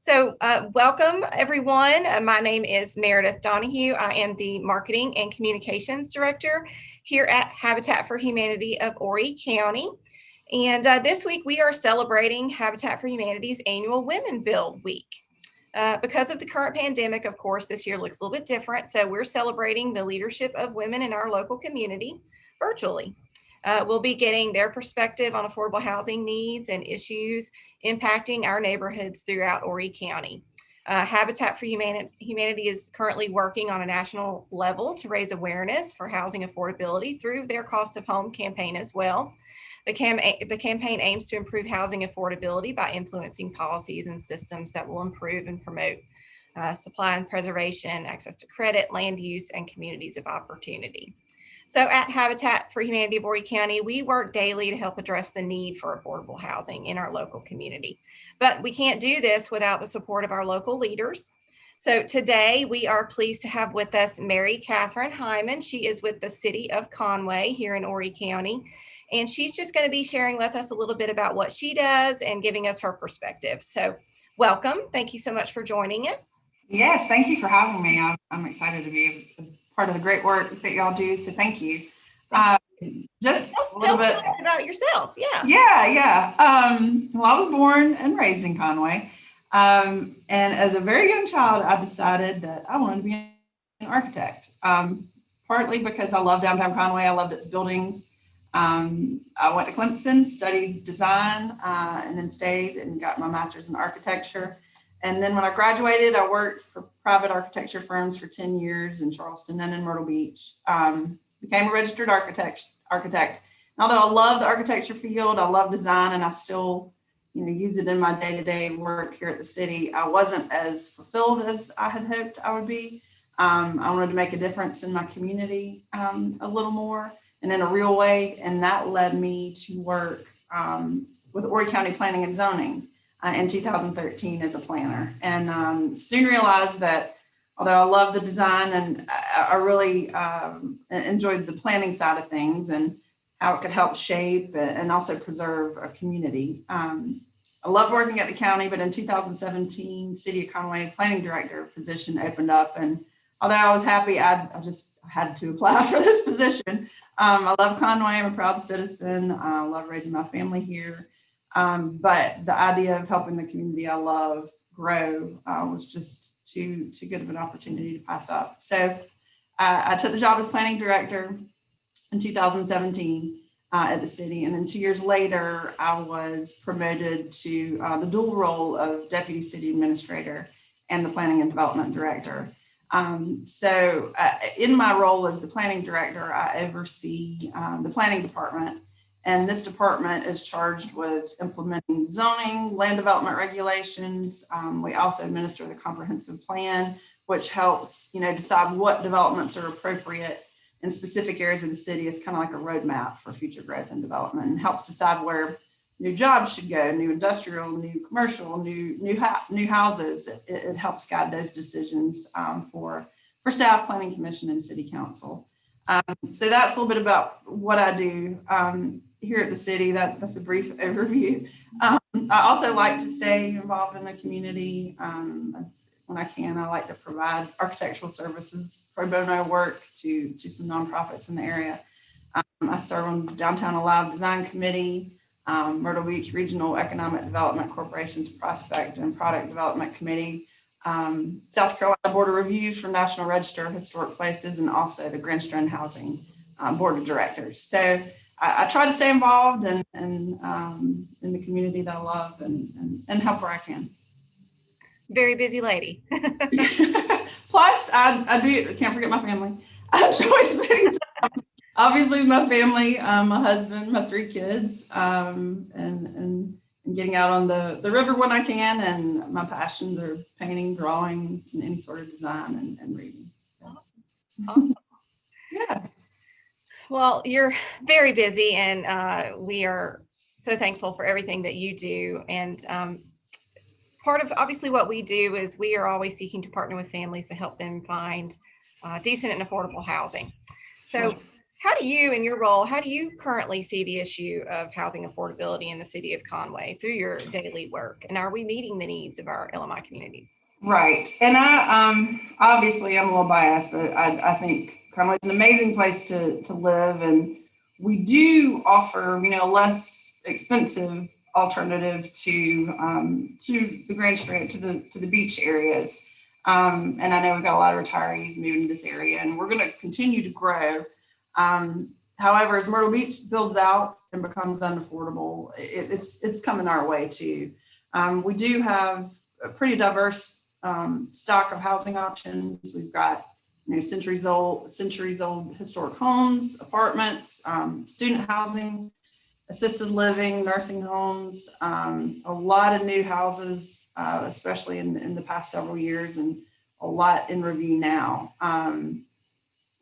Welcome everyone. My name is Meredith Donahue. I am the Marketing and Communications Director here at Habitat for Humanity of Horry County. And this week we are celebrating Habitat for Humanity's annual Women Build Week. Because of the current pandemic, of course, this year looks a little bit different. So we're celebrating the leadership of women in our local community virtually. We'll be getting their perspective on affordable housing needs and issues impacting our neighborhoods throughout Horry County. Habitat for Humanity is currently working on a national level to raise awareness for housing affordability through their Cost of Home campaign as well. The campaign aims to improve housing affordability by influencing policies and systems that will improve and promote supply and preservation, access to credit, land use, and communities of opportunity. So at Habitat for Humanity of Horry County, we work daily to help address the need for affordable housing in our local community. But we can't do this without the support of our local leaders. So today we are pleased to have with us Mary Catherine Hyman. She is with the City of Conway here in Horry County. And she's just going to be sharing with us a little bit about what she does and giving us her perspective. So welcome. Thank you so much for joining us. Yes, thank you for having me. I'm excited to be part of the great work that y'all do. So thank you. Just a little bit about yourself. Yeah. Well, I was born and raised in Conway. And as a very young child, I decided that I wanted to be an architect, partly because I love downtown Conway. I loved its buildings. I went to Clemson, studied design, and then stayed and got my master's in architecture. And then when I graduated, I worked for private architecture firms for 10 years in Charleston and in Myrtle Beach. Became a registered architect. And although I love the architecture field, I love design, and I still, use it in my day-to-day work here at the city, I wasn't as fulfilled as I had hoped I would be. I wanted to make a difference in my community a little more and in a real way. And that led me to work with Horry County Planning and Zoning in 2013 as a planner, and soon realized that although I love the design and I really enjoyed the planning side of things and how it could help shape and also preserve a community. I loved working at the county, but in 2017, City of Conway Planning Director position opened up, and although I was happy, I just had to apply for this position. I love Conway. I'm a proud citizen. I love raising my family here. But the idea of helping the community I love grow was just too good of an opportunity to pass up. So I took the job as planning director in 2017 at the city. And then 2 years later, I was promoted to the dual role of deputy city administrator and the planning and development director. So in my role as the planning director, I oversee the planning department. And this department is charged with implementing zoning, land development regulations. We also administer the comprehensive plan, which helps, decide what developments are appropriate in specific areas of the city. It's kind of like a roadmap for future growth and development, and helps decide where new jobs should go, new industrial, new commercial, new houses. It helps guide those decisions for staff, planning commission, and city council. So that's a little bit about what I do here at the city. That's a brief overview. I also like to stay involved in the community. When I can, I like to provide architectural services, pro bono work to some nonprofits in the area. I serve on the Downtown Alive Design Committee, Myrtle Beach Regional Economic Development Corporation's Prospect and Product Development Committee, South Carolina Board of Reviews for National Register of Historic Places, and also the Greenstone Housing Board of Directors. So I try to stay involved in the community that I love and help where I can. Very busy lady. Plus, I can't forget my family. I enjoy spending time, obviously, with my family, my husband, my 3 kids, and getting out on the river when I can. And my passions are painting, drawing, and any sort of design and reading. So. Awesome. Yeah. Well, you're very busy, and we are so thankful for everything that you do. And part of obviously what we do is we are always seeking to partner with families to help them find decent and affordable housing. So how do you, in your role, how do you currently see the issue of housing affordability in the city of Conway through your daily work? And are we meeting the needs of our LMI communities? Right. And obviously I'm a little biased, but I think Conway's an amazing place to live. And we do offer, less expensive alternative to the Grand Strand, to the beach areas. And I know we've got a lot of retirees moving to this area, and we're going to continue to grow. However, as Myrtle Beach builds out and becomes unaffordable, it's coming our way too. We do have a pretty diverse stock of housing options. We've got centuries old historic homes, apartments, student housing, assisted living, nursing homes, a lot of new houses, especially in the past several years, and a lot in review now.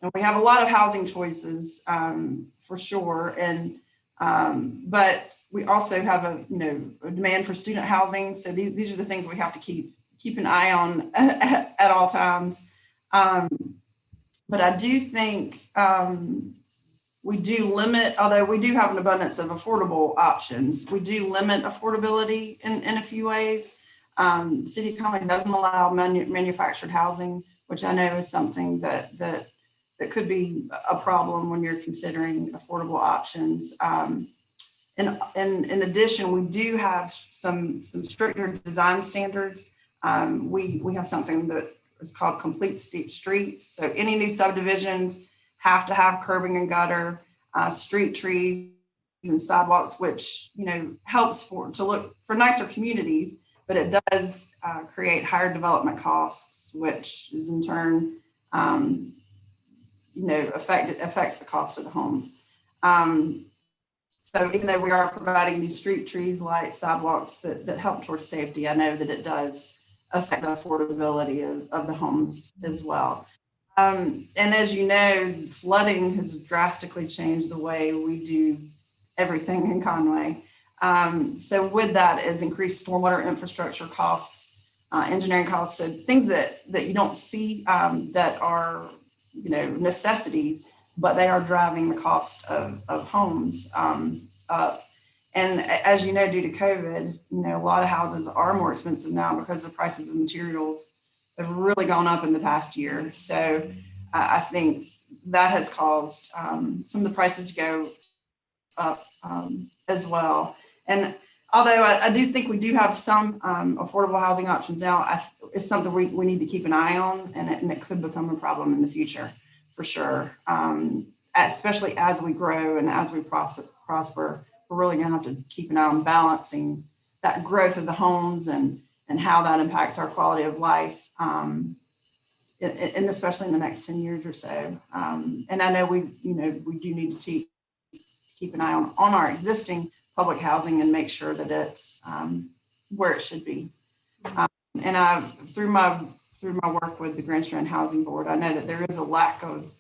And we have a lot of housing choices for sure. And but we also have a demand for student housing. So these are the things we have to keep an eye on at all times. But I do think we do limit, although we do have an abundance of affordable options, we do limit affordability in a few ways. The city of Conway doesn't allow manufactured housing, which I know is something that could be a problem when you're considering affordable options. And in addition, we do have some stricter design standards. We have something that is called complete streets. So any new subdivisions have to have curbing and gutter, street trees and sidewalks, which helps to look for nicer communities, but it does create higher development costs, which is in turn affects the cost of the homes. So even though we are providing these street trees, lights, sidewalks that help towards safety, I know that it does affect the affordability of the homes as well. And as you know, flooding has drastically changed the way we do everything in Conway. So with that is increased stormwater infrastructure costs, engineering costs, so things that you don't see that are necessities, but they are driving the cost of homes up. And as you know, due to COVID, a lot of houses are more expensive now because the prices of materials have really gone up in the past year. So I think that has caused some of the prices to go up as well. And although I do think we do have some affordable housing options now, it's something we need to keep an eye on, and it could become a problem in the future for sure. Especially as we grow and as we prosper, we're really going to have to keep an eye on balancing that growth of the homes and how that impacts our quality of life, and especially in the next 10 years or so. And I know we do need to keep an eye on our existing public housing and make sure that it's where it should be. And through my work with the Grand Strand Housing Board, I know that there is a lack of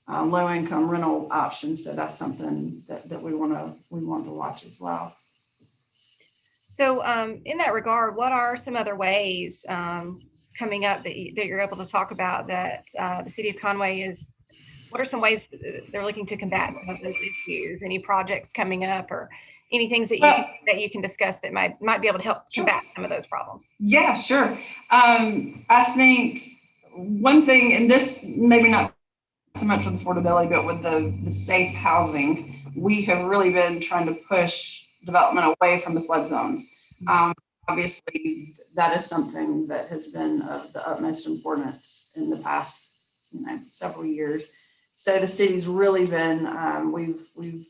low-income rental options, so that's something that we want to watch as well. So, in that regard, what are some other ways coming up that you're able to talk about that the city of Conway is? What are some ways they're looking to combat some of those issues? Any projects coming up, or any things that you can discuss that might be able to help combat some of those problems? Yeah, sure. I think one thing, and this maybe not so much with affordability, but with the safe housing, we have really been trying to push development away from the flood zones. Obviously, that is something that has been of the utmost importance in the past several years. So the city's really been, we've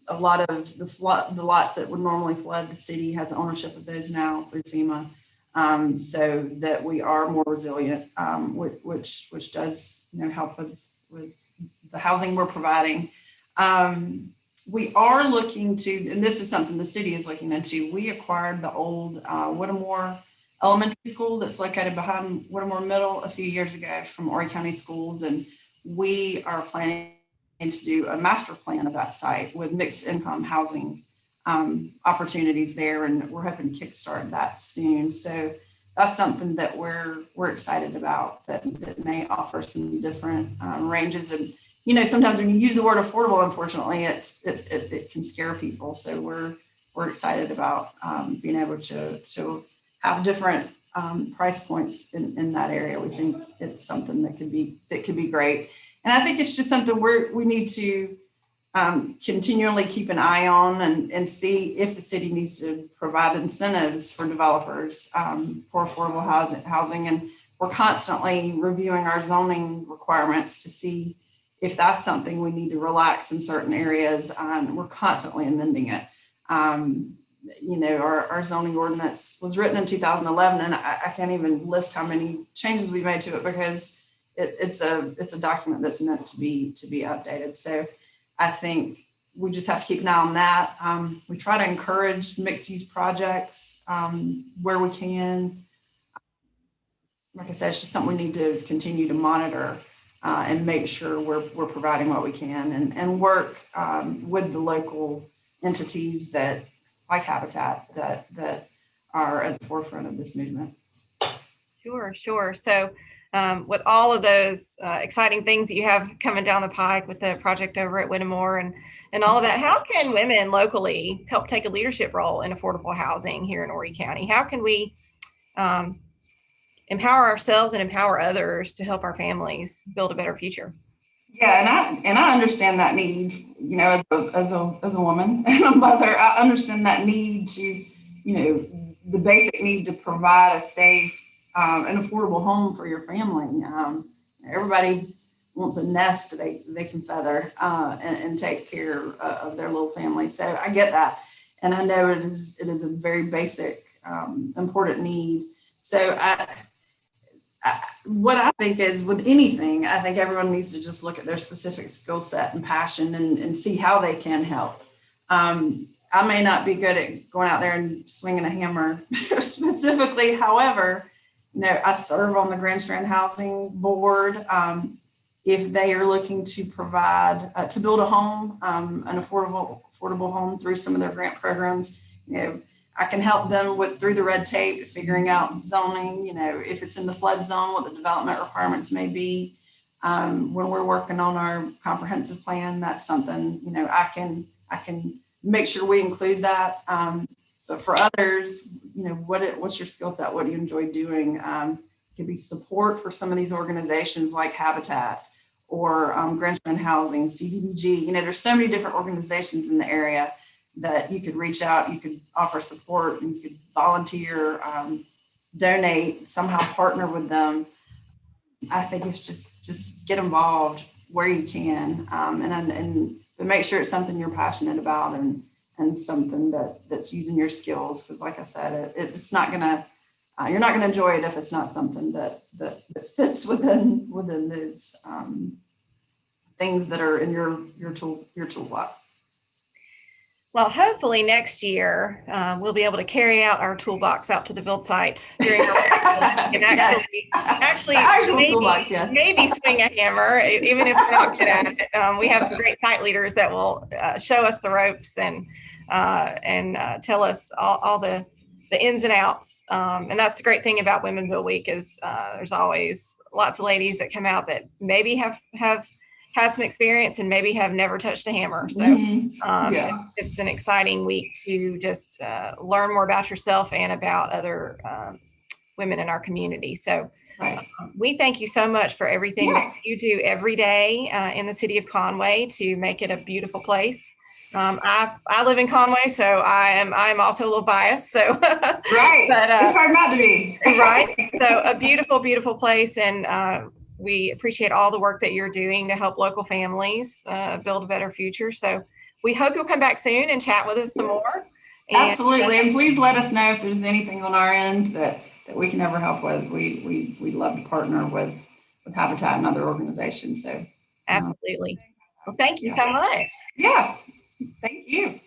a lot of the lots that would normally flood, the city has ownership of those now through FEMA, so that we are more resilient, which does help with the housing we're providing. We are looking to, and this is something the city is looking into. We acquired the old Whittemore Elementary School that's located behind Whittemore Middle a few years ago from Horry County Schools, and we are planning to do a master plan of that site with mixed income housing opportunities there, and we're hoping to kickstart that soon. So that's something that we're excited about, that may offer some different ranges. And sometimes when you use the word affordable, unfortunately, it can scare people. So we're excited about being able to have different price points in that area. We think it's something that could be great, and I think it's just something we need to continually keep an eye on and see if the city needs to provide incentives for developers for affordable housing. And we're constantly reviewing our zoning requirements to see if that's something we need to relax in certain areas. We're constantly amending it. Our zoning ordinance was written in 2011, and I can't even list how many changes we made to it because it's a document that's meant to be updated. So I think we just have to keep an eye on that. We try to encourage mixed use projects where we can. Like I said, it's just something we need to continue to monitor and make sure we're providing what we can and work with the local entities that, like Habitat, that are at the forefront of this movement. Sure. So with all of those exciting things that you have coming down the pike with the project over at Whittemore and all of that, how can women locally help take a leadership role in affordable housing here in Horry County? How can we empower ourselves and empower others to help our families build a better future? Yeah, and I understand that need, as a woman and a mother, I understand that need to, the basic need to provide a safe and affordable home for your family. Everybody wants a nest they can feather and take care of their little family. So I get that, and I know it is a very basic, important need. So what I think is with anything, I think everyone needs to just look at their specific skill set and passion and see how they can help. I may not be good at going out there and swinging a hammer specifically. However, I serve on the Grand Strand Housing Board. If they are looking to provide, to build a home, an affordable home through some of their grant programs, I can help them through the red tape, figuring out zoning, if it's in the flood zone, what the development requirements may be. When we're working on our comprehensive plan, that's something, I can make sure we include that. But for others, what's your skill set? What do you enjoy doing? It could be support for some of these organizations like Habitat or Grand Strand Housing, CDBG. There's so many different organizations in the area that you could reach out, you could offer support, and you could volunteer, donate, somehow partner with them. I think it's just get involved where you can, and make sure it's something you're passionate about and something that's using your skills. Because, like I said, it's not gonna you're not gonna enjoy it if it's not something that fits within those things that are in your toolbox. Well, hopefully next year we'll be able to carry out our toolbox out to the build site during our and actually maybe swing a hammer, even if we're not good at it. We have great site leaders that will show us the ropes and tell us all the ins and outs. And that's the great thing about Women Build Week is there's always lots of ladies that come out that maybe have had some experience and maybe have never touched a hammer. So it's an exciting week to just learn more about yourself and about other women in our community. So we thank you so much for everything that you do every day in the city of Conway to make it a beautiful place. I live in Conway, so I'm also a little biased. So but it's hard not to be. Right. So a beautiful, beautiful place, and we appreciate all the work that you're doing to help local families build a better future. So we hope you'll come back soon and chat with us some more. Absolutely. And please let us know if there's anything on our end that we can ever help with. We'd love to partner with Habitat and other organizations. So absolutely. Well, thank you so much. Yeah. Thank you.